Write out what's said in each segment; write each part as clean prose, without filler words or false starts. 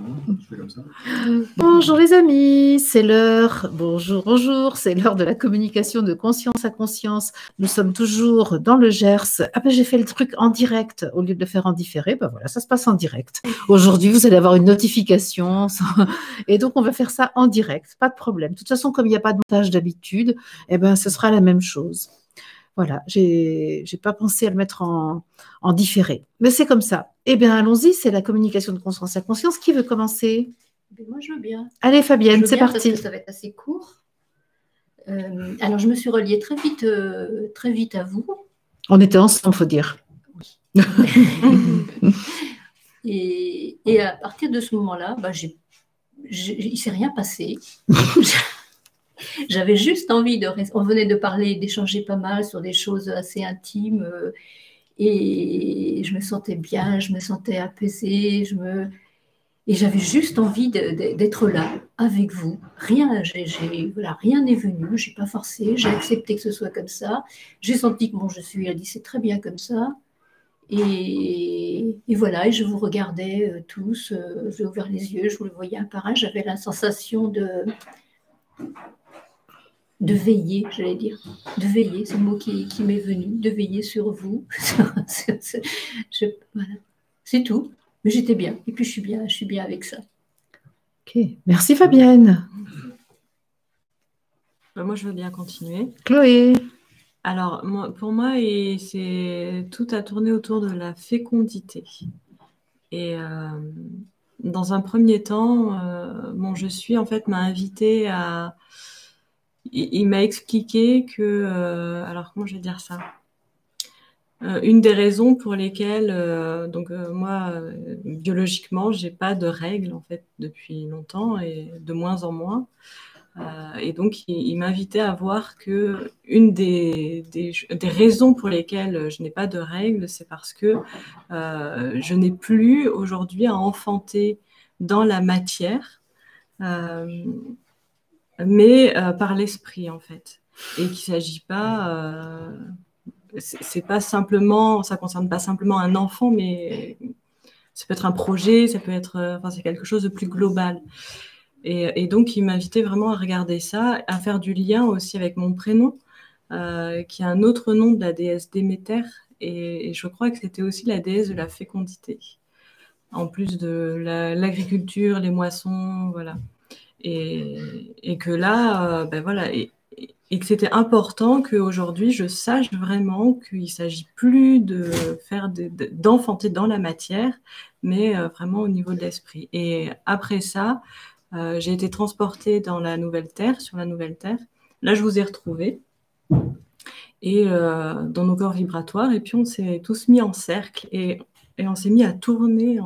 Je fais comme ça. Bonjour les amis, c'est l'heure, bonjour, c'est l'heure de la communication de conscience à conscience. Nous sommes toujours dans le Gers. Ah ben j'ai fait le truc en direct au lieu de le faire en différé, ben voilà, ça se passe en direct. Aujourd'hui, vous allez avoir une notification et donc on va faire ça en direct, pas de problème. De toute façon, comme il n'y a pas de montage d'habitude, eh ben ce sera la même chose. Voilà, j'ai pas pensé à le mettre en différé, mais c'est comme ça. Eh bien, allons-y, c'est la communication de conscience à conscience. Qui veut commencer? Moi, je veux bien. Allez, Fabienne, c'est parce parti. que ça va être assez court. Alors, je me suis reliée très vite à vous. On était ensemble, faut dire. Oui. et à partir de ce moment-là, il ne s'est rien passé. J'avais juste envie on venait de parler, d'échanger pas mal sur des choses assez intimes, et je me sentais bien, je me sentais apaisée, et j'avais juste envie d'être là avec vous. Rien n'est venu, j'ai pas forcé, j'ai accepté que ce soit comme ça. J'ai senti que je suis, elle a dit c'est très bien comme ça. Et voilà, et je vous regardais tous, j'ai ouvert les yeux, je vous le voyais un par un, j'avais la sensation de veiller, j'allais dire. De veiller, c'est le mot qui m'est venu, de veiller sur vous. Voilà. C'est tout. Mais j'étais bien. Et puis je suis bien avec ça. Ok, merci Fabienne. Moi, je veux bien continuer. Chloé. Alors, pour moi, tout a tourné autour de la fécondité. Et dans un premier temps, mon je suis, en fait, m'a invité à... Il m'a expliqué que... alors, comment je vais dire ça? Une des raisons pour lesquelles, moi, biologiquement, j'ai pas de règles, en fait, depuis longtemps, et de moins en moins. Et donc, il m'invitait à voir que une des raisons pour lesquelles je n'ai pas de règles, c'est parce que je n'ai plus aujourd'hui à enfanter dans la matière, mais par l'esprit, en fait. Et qu'il ne s'agit pas... c'est pas simplement... Ça ne concerne pas simplement un enfant, mais ça peut être un projet, ça peut être... c'est quelque chose de plus global. Et donc, il m'invitait vraiment à regarder ça, à faire du lien aussi avec mon prénom, qui est un autre nom de la déesse Déméter. Et je crois que c'était aussi la déesse de la fécondité, en plus de l'agriculture, les moissons, voilà. Et que là, voilà, et que c'était important qu'aujourd'hui, je sache vraiment qu'il ne s'agit plus d'enfanter dans la matière, mais vraiment au niveau de l'esprit. Et après ça, j'ai été transportée dans la Nouvelle Terre, sur la Nouvelle Terre. Là, je vous ai retrouvés. Et dans nos corps vibratoires. Et puis, on s'est tous mis en cercle. Et on s'est mis à tourner.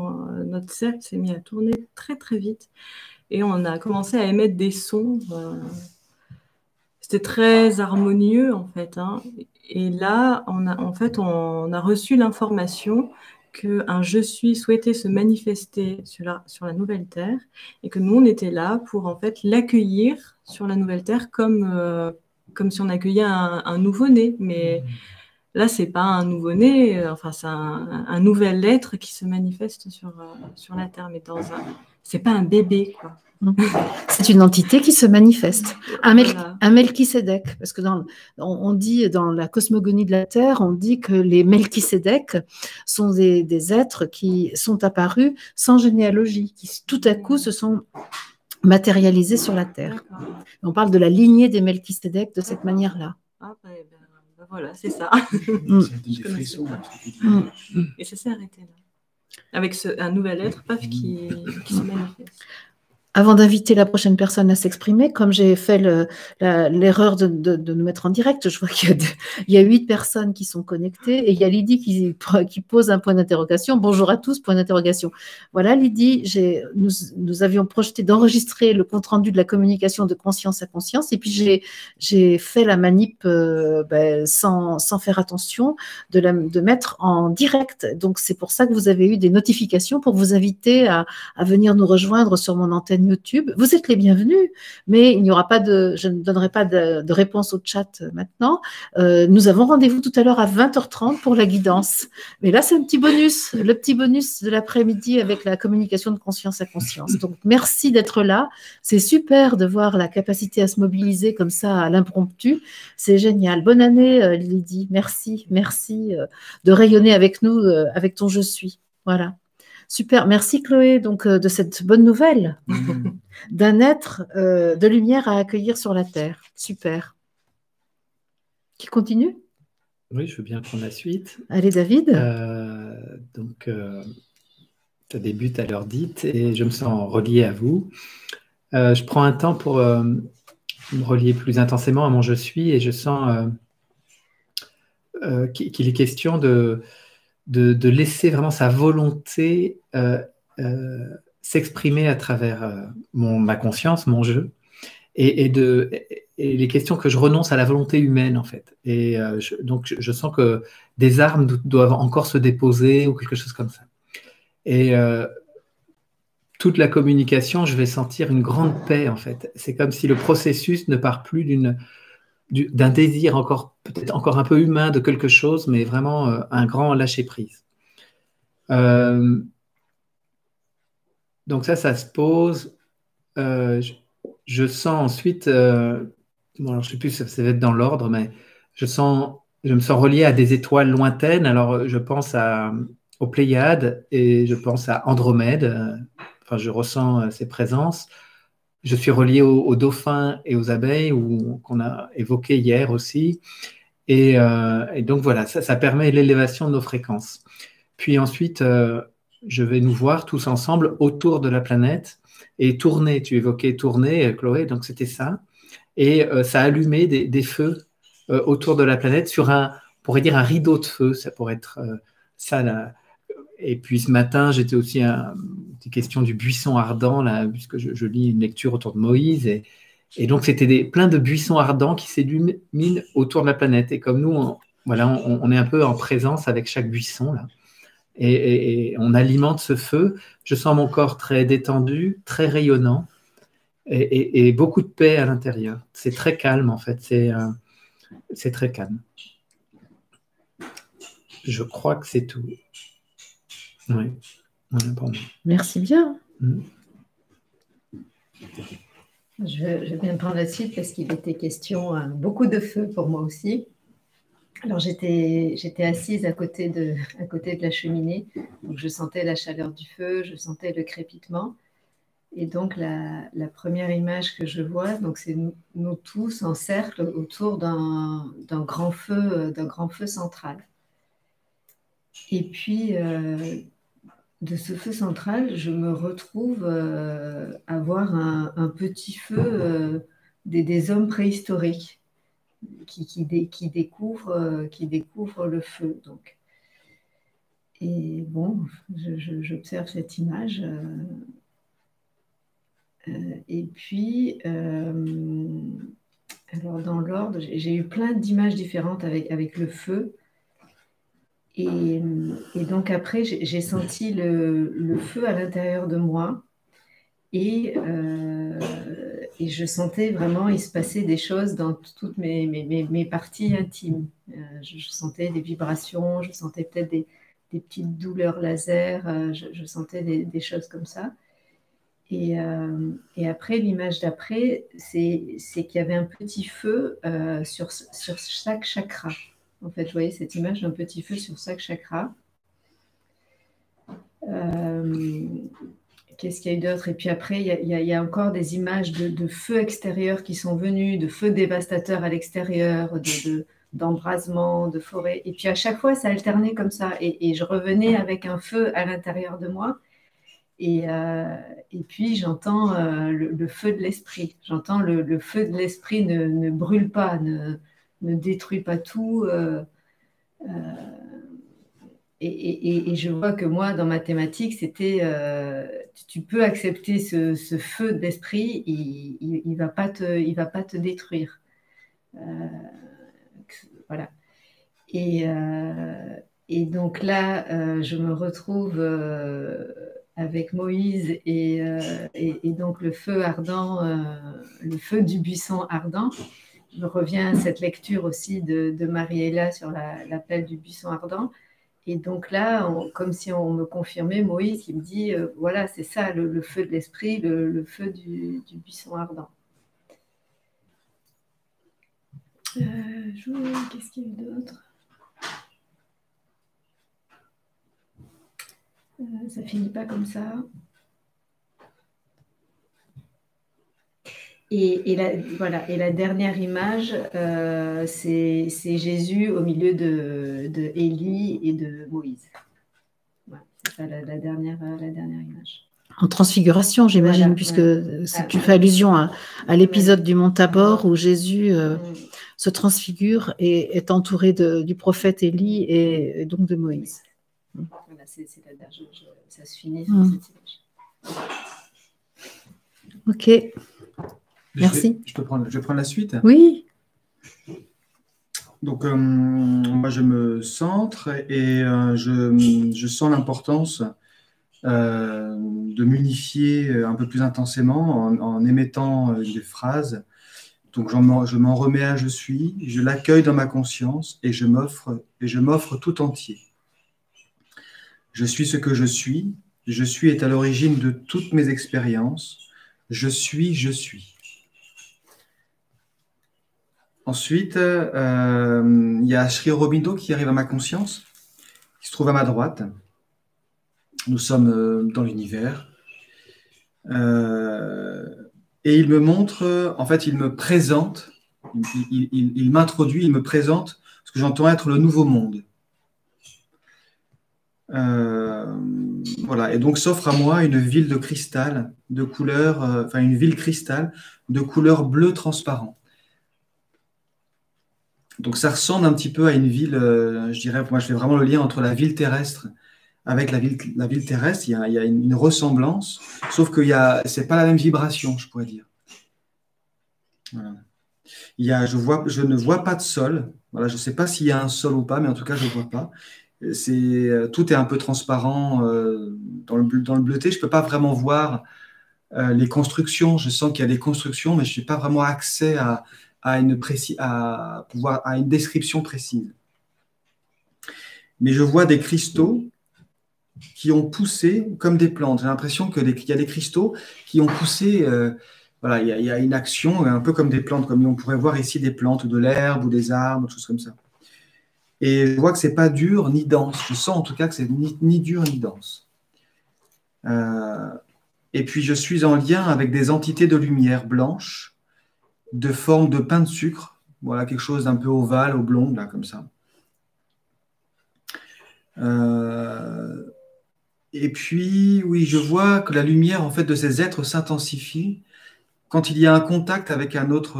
Notre cercle s'est mis à tourner très, très vite. Et on a commencé à émettre des sons. C'était très harmonieux, en fait. Hein. Et là, on a reçu l'information qu'un je suis souhaitait se manifester sur la Nouvelle Terre et que nous, on était là pour en fait l'accueillir sur la Nouvelle Terre comme si on accueillait un nouveau-né. Mais là, c'est pas un nouveau-né, c'est un nouvel être qui se manifeste sur la Terre, mais c'est pas un bébé, quoi. C'est une entité qui se manifeste. Un Melchisédek, parce que on dit dans la cosmogonie de la Terre, on dit que les Melchisédek sont des êtres qui sont apparus sans généalogie, qui tout à coup se sont matérialisés sur la Terre. On parle de la lignée des Melchisédek de cette manière-là. Ah, voilà, c'est ça. Et ça s'est arrêté là. Avec un nouvel être, qui se manifeste. Avant d'inviter la prochaine personne à s'exprimer, comme j'ai fait l'erreur de nous mettre en direct, je vois qu'il y a 8 personnes qui sont connectées et il y a Lydie qui pose un point d'interrogation. Bonjour à tous, point d'interrogation. Voilà Lydie, nous avions projeté d'enregistrer le compte-rendu de la communication de conscience à conscience et puis j'ai fait la manip sans faire attention de mettre en direct. Donc c'est pour ça que vous avez eu des notifications pour vous inviter à venir nous rejoindre sur mon antenne chaîne YouTube. Vous êtes les bienvenus, mais il n'y aura pas je ne donnerai pas de réponse au chat maintenant. Nous avons rendez-vous tout à l'heure à 20h30 pour la guidance. Mais là, c'est un petit bonus, le petit bonus de l'après-midi avec la communication de conscience à conscience. Donc, merci d'être là. C'est super de voir la capacité à se mobiliser comme ça à l'impromptu. C'est génial. Bonne année, Lydie. Merci, merci de rayonner avec nous, avec ton je suis. Voilà. Super. Merci, Chloé, donc, de cette bonne nouvelle d'un être de lumière à accueillir sur la Terre. Super. Qui continue? Oui, je veux bien prendre la suite. Allez, David. Donc, ça débute à l'heure dite et je me sens relié à vous. Je prends un temps pour me relier plus intensément à mon je suis et je sens qu'il est question de laisser vraiment sa volonté s'exprimer à travers ma conscience, mon jeu, et les questions que je renonce à la volonté humaine, en fait. Et donc, je sens que des armes doivent encore se déposer ou quelque chose comme ça. Et toute la communication, je vais sentir une grande paix, en fait. C'est comme si le processus ne part plus d'un désir encore, peut-être encore un peu humain de quelque chose, mais vraiment un grand lâcher-prise. Donc ça se pose. Je sens ensuite, bon, alors je ne sais plus si ça va être dans l'ordre, mais je me sens relié à des étoiles lointaines. Alors je pense aux Pléiades et je pense à Andromède. Enfin, je ressens ces présences. Je suis relié aux dauphins et aux abeilles, qu'on a évoqué hier aussi. Et donc voilà, ça permet l'élévation de nos fréquences. Puis ensuite, je vais nous voir tous ensemble autour de la planète et tourner. Tu évoquais tourner, Chloé, donc c'était ça. Et ça a allumé des feux autour de la planète sur on pourrait dire un rideau de feu. Ça pourrait être ça là. Et puis ce matin, j'étais aussi à des questions du buisson ardent, là, puisque je lis une lecture autour de Moïse. Et donc, c'était plein de buissons ardents qui s'illuminent autour de la planète. Et comme nous, on est un peu en présence avec chaque buisson, là. Et on alimente ce feu. Je sens mon corps très détendu, très rayonnant et beaucoup de paix à l'intérieur. C'est très calme, en fait. C'est très calme. Je crois que c'est tout. Oui. Voilà pour moi. Merci bien. Je vais bien prendre la suite parce qu'il était question beaucoup de feu pour moi aussi. Alors j'étais assise à côté de la cheminée, donc je sentais la chaleur du feu, je sentais le crépitement. Et donc la première image que je vois, donc c'est nous tous en cercle autour d'un grand feu central. Et puis de ce feu central, je me retrouve à voir un petit feu des hommes préhistoriques qui découvrent le feu. Donc. Et bon, j'observe cette image. Et puis, alors dans l'ordre, j'ai eu plein d'images différentes avec le feu. Et donc après, j'ai senti le feu à l'intérieur de moi et je sentais vraiment, il se passait des choses dans toutes mes parties intimes. Je sentais des vibrations, je sentais peut-être des petites douleurs laser, je sentais des choses comme ça. Et après, l'image d'après, c'est qu'il y avait un petit feu sur chaque chakra. En fait, vous voyez cette image d'un petit feu sur chaque chakra. Qu'est-ce qu'il y a eu d'autre? Et puis après, il y a encore des images de feux extérieurs qui sont venus, de feux dévastateurs à l'extérieur, d'embrasement, de forêt. Et puis à chaque fois, ça alternait comme ça. Et je revenais avec un feu à l'intérieur de moi. Et puis j'entends le feu de l'esprit. J'entends le feu de l'esprit ne brûle pas, ne détruit pas tout. Et je vois que moi, dans ma thématique, c'était tu peux accepter ce feu de l'esprit, il va pas te détruire. Voilà. Et donc là, je me retrouve avec Moïse et donc le feu ardent, le feu du buisson ardent. Je reviens à cette lecture aussi de Mariella sur l'appel du buisson ardent. Et donc là, comme si on me confirmait, Moïse, il me dit, voilà, c'est ça, le feu de l'esprit, le feu du buisson ardent. Qu'est-ce qu'il y a eu d'autre? Ça finit pas comme ça. Et la dernière image, c'est Jésus au milieu de Élie et de Moïse. Voilà, c'est ça la dernière image. En transfiguration, j'imagine, Voilà, puisque ouais. tu fais allusion à l'épisode du mont Tabor où Jésus Mm. se transfigure et est entouré du prophète Élie et donc de Moïse. Voilà, ça se finit sur cette image. Ok, merci. Je vais prendre la suite. Oui, Donc, moi, je me centre et je sens l'importance de m'unifier un peu plus intensément en émettant des phrases. Donc, je m'en remets à je suis, je l'accueille dans ma conscience et je m'offre tout entier. Je suis ce que je suis est à l'origine de toutes mes expériences. Je suis. Ensuite, il y a Sri Aurobindo qui arrive à ma conscience, qui se trouve à ma droite. Nous sommes dans l'univers. Et il me montre, en fait, il me présente, il m'introduit, il me présente ce que j'entends être le nouveau monde. Voilà, et donc s'offre à moi une ville de cristal, de couleur, une ville cristal de couleur bleu transparent. Donc ça ressemble un petit peu à une ville, je dirais, moi je fais vraiment le lien entre la ville terrestre avec la ville terrestre, il y a une ressemblance, sauf que c'est pas la même vibration, je pourrais dire. Voilà. Je ne vois pas de sol, voilà, je ne sais pas s'il y a un sol ou pas, mais en tout cas je ne vois pas. Tout est un peu transparent dans le bleuté, je ne peux pas vraiment voir les constructions, je sens qu'il y a des constructions, mais je n'ai pas vraiment accès à une description précise. Mais je vois des cristaux qui ont poussé comme des plantes. J'ai l'impression qu'il y a des cristaux qui ont poussé, voilà, il y a une action un peu comme des plantes, comme on pourrait voir ici des plantes, ou de l'herbe, ou des arbres, des choses comme ça. Et je vois que ce n'est pas dur ni dense. Je sens en tout cas que c'est ni dur ni dense. Et puis je suis en lien avec des entités de lumière blanche, de forme de pain de sucre. Voilà, quelque chose d'un peu ovale, oblong, là, comme ça. Et puis, oui, je vois que la lumière en fait, de ces êtres s'intensifie quand il y a un contact avec un autre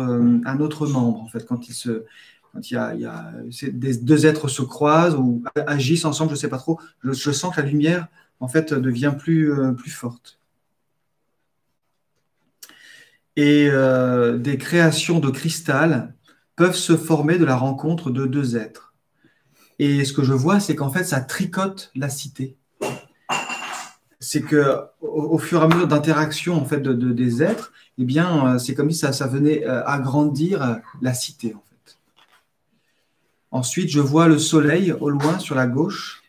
membre. En fait, quand deux êtres se croisent ou agissent ensemble, je ne sais pas trop, je sens que la lumière en fait, devient plus forte. Et des créations de cristal peuvent se former de la rencontre de deux êtres. Et ce que je vois, c'est qu'en fait, ça tricote la cité. C'est qu'au fur et à mesure d'interaction en fait, des êtres, eh bien, c'est comme si ça venait agrandir la cité. En fait. Ensuite, je vois le soleil au loin sur la gauche,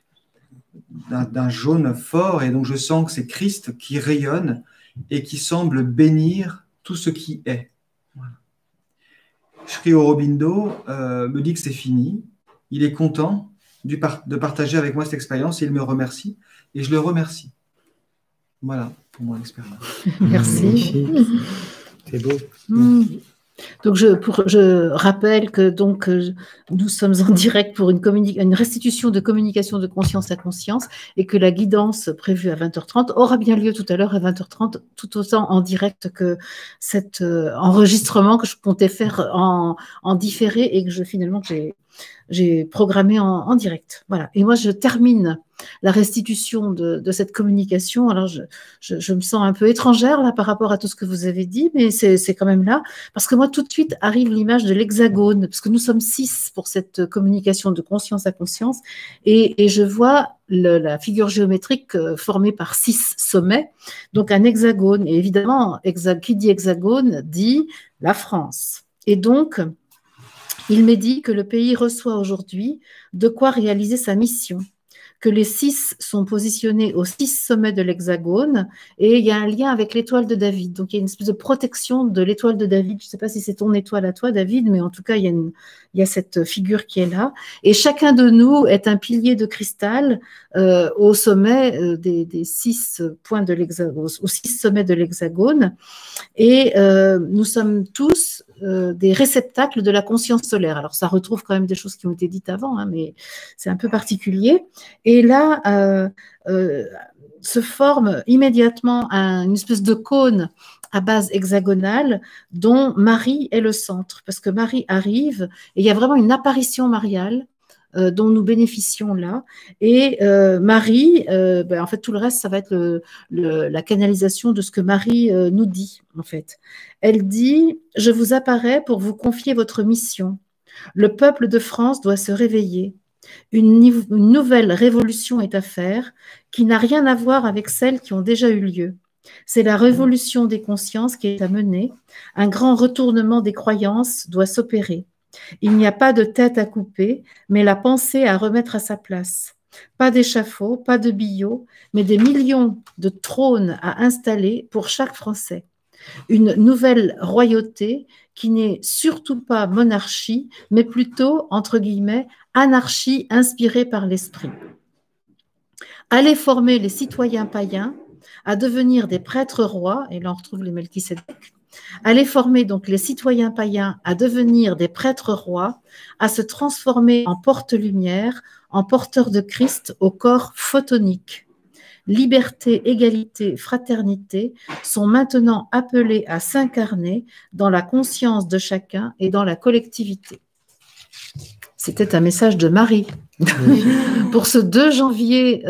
d'un jaune fort, et donc je sens que c'est Christ qui rayonne et qui semble bénir tout ce qui est. Voilà. Sri Aurobindo me dit que c'est fini. Il est content de partager avec moi cette expérience et il me remercie et je le remercie. Voilà pour mon expérience. Merci. C'est beau. Donc je rappelle que nous sommes en direct pour une restitution de communication de conscience à conscience et que la guidance prévue à 20h30 aura bien lieu tout à l'heure à 20h30, tout autant en direct que cet enregistrement que je comptais faire en différé et que j'ai programmé en direct. Voilà. Et moi, je termine la restitution de cette communication. Alors, je me sens un peu étrangère là par rapport à tout ce que vous avez dit, mais c'est quand même là. Parce que moi, tout de suite arrive l'image de l'hexagone, parce que nous sommes 6 pour cette communication de conscience à conscience. Et je vois la figure géométrique formée par 6 sommets, donc un hexagone. Et évidemment, qui dit hexagone dit la France. Et donc, il m'est dit que le pays reçoit aujourd'hui de quoi réaliser sa mission, que les 6 sont positionnés aux 6 sommets de l'hexagone, et il y a un lien avec l'étoile de David. Donc, il y a une espèce de protection de l'étoile de David. Je ne sais pas si c'est ton étoile à toi, David, mais en tout cas, il y a cette figure qui est là. Et chacun de nous est un pilier de cristal au sommet des 6 points de l'hexagone, aux 6 sommets de l'hexagone. Et nous sommes tous des réceptacles de la conscience solaire. Alors, ça retrouve quand même des choses qui ont été dites avant, hein, mais c'est un peu particulier. Et là, se forme immédiatement une espèce de cône à base hexagonale dont Marie est le centre, parce que Marie arrive et il y a vraiment une apparition mariale dont nous bénéficions là. Et Marie, en fait, tout le reste, ça va être la canalisation de ce que Marie nous dit, en fait. Elle dit « Je vous apparais pour vous confier votre mission. Le peuple de France doit se réveiller. Une nouvelle révolution est à faire qui n'a rien à voir avec celles qui ont déjà eu lieu. C'est la révolution des consciences qui est à mener. Un grand retournement des croyances doit s'opérer. Il n'y a pas de tête à couper, mais la pensée à remettre à sa place. Pas d'échafaud, pas de billot, mais des millions de trônes à installer pour chaque Français. Une nouvelle royauté qui n'est surtout pas monarchie, mais plutôt, entre guillemets, anarchie inspirée par l'esprit. Allez former les citoyens païens à devenir des prêtres rois, et là on retrouve les Melchisédek. Allez former donc les citoyens païens à devenir des prêtres rois, à se transformer en porte-lumière, en porteurs de Christ au corps photonique. Liberté, égalité, fraternité sont maintenant appelées à s'incarner dans la conscience de chacun et dans la collectivité. C'était un message de Marie pour ce 2 janvier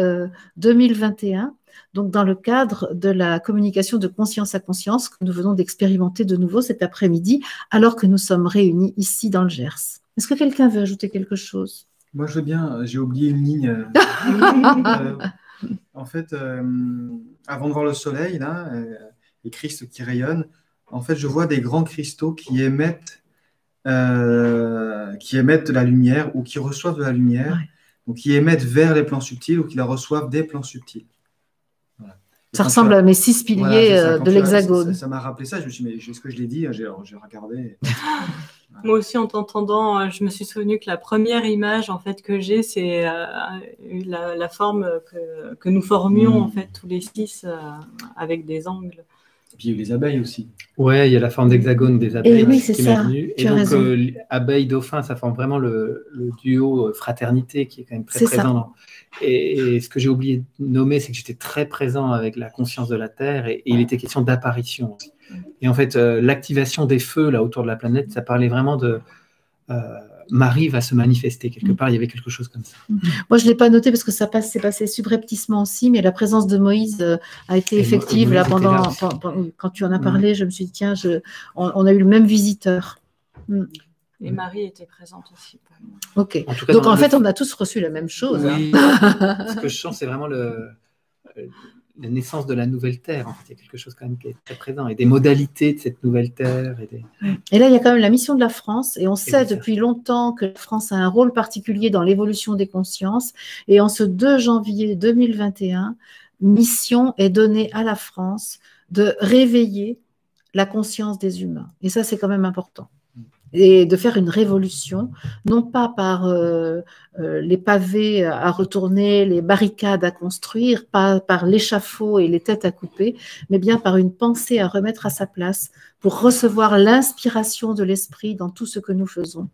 2021, donc dans le cadre de la communication de conscience à conscience que nous venons d'expérimenter de nouveau cet après-midi, alors que nous sommes réunis ici dans le Gers. Est-ce que quelqu'un veut ajouter quelque chose? Moi, je veux bien. J'ai oublié une ligne. En fait, avant de voir le soleil, là, les cristaux qui rayonnent, en fait, je vois des grands cristaux qui émettent de la lumière ou qui reçoivent de la lumière, Ouais. ou qui émettent vers les plans subtils ou qui la reçoivent des plans subtils. Voilà. Ça ressemble à mes 6 piliers Voilà, de l'hexagone. Ça m'a rappelé ça. Je me suis dit, mais est-ce que je l'ai dit? J'ai regardé. Moi aussi, en t'entendant, je me suis souvenu que la première image en fait que j'ai, c'est la forme que nous formions en fait tous les 6 avec des angles. Et puis il y a eu les abeilles aussi. Ouais, il y a la forme d'hexagone des abeilles oui, c'est qui ça. m'est venue. Tu Et as donc, raison. abeille, dauphin, ça forme vraiment le duo fraternité qui est quand même très C'est ça. présent. Et ce que j'ai oublié de nommer, c'est que j'étais très présent avec la conscience de la Terre et il était question d'apparition aussi. Et en fait, l'activation des feux là autour de la planète, ça parlait vraiment de Marie va se manifester quelque part. Il y avait quelque chose comme ça. Moi, je ne l'ai pas noté parce que ça s'est passé subrepticement aussi, mais la présence de Moïse a été Et effective Moïse là, était là aussi. quand tu en as parlé. Je me suis dit, tiens, on a eu le même visiteur. Et Marie était présente aussi. Ok. En tout cas, Donc, dans en le- fait, on a tous reçu la même chose. Oui. Hein. Ce que je sens, c'est vraiment la naissance de la nouvelle Terre. En fait, il y a quelque chose quand même qui est très présent et des modalités de cette nouvelle Terre. Et là, il y a quand même la mission de la France, et on sait ça. depuis longtemps que la France a un rôle particulier dans l'évolution des consciences. Et en ce 2 janvier 2021, mission est donnée à la France de réveiller la conscience des humains. Et ça, c'est quand même important. Et de faire une révolution, non pas par les pavés à retourner, les barricades à construire, pas par l'échafaud et les têtes à couper, mais bien par une pensée à remettre à sa place pour recevoir l'inspiration de l'esprit dans tout ce que nous faisons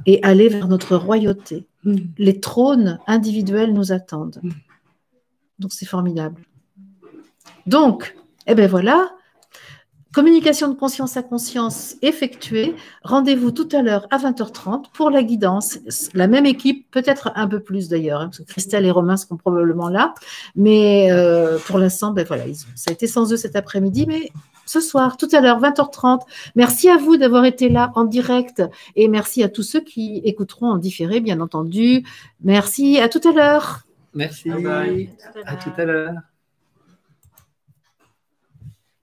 et aller vers notre royauté. Les trônes individuels nous attendent. Donc c'est formidable. Donc, eh bien voilà, Communication de conscience à conscience effectuée. Rendez-vous tout à l'heure à 20h30 pour la guidance. La même équipe, peut-être un peu plus d'ailleurs, hein, parce que Christelle et Romain seront probablement là. Mais pour l'instant, ben voilà, ça a été sans eux cet après-midi, mais ce soir, tout à l'heure, 20h30. Merci à vous d'avoir été là en direct et merci à tous ceux qui écouteront en différé, bien entendu. Merci, à tout à l'heure. Merci. Bye bye. À tout à l'heure.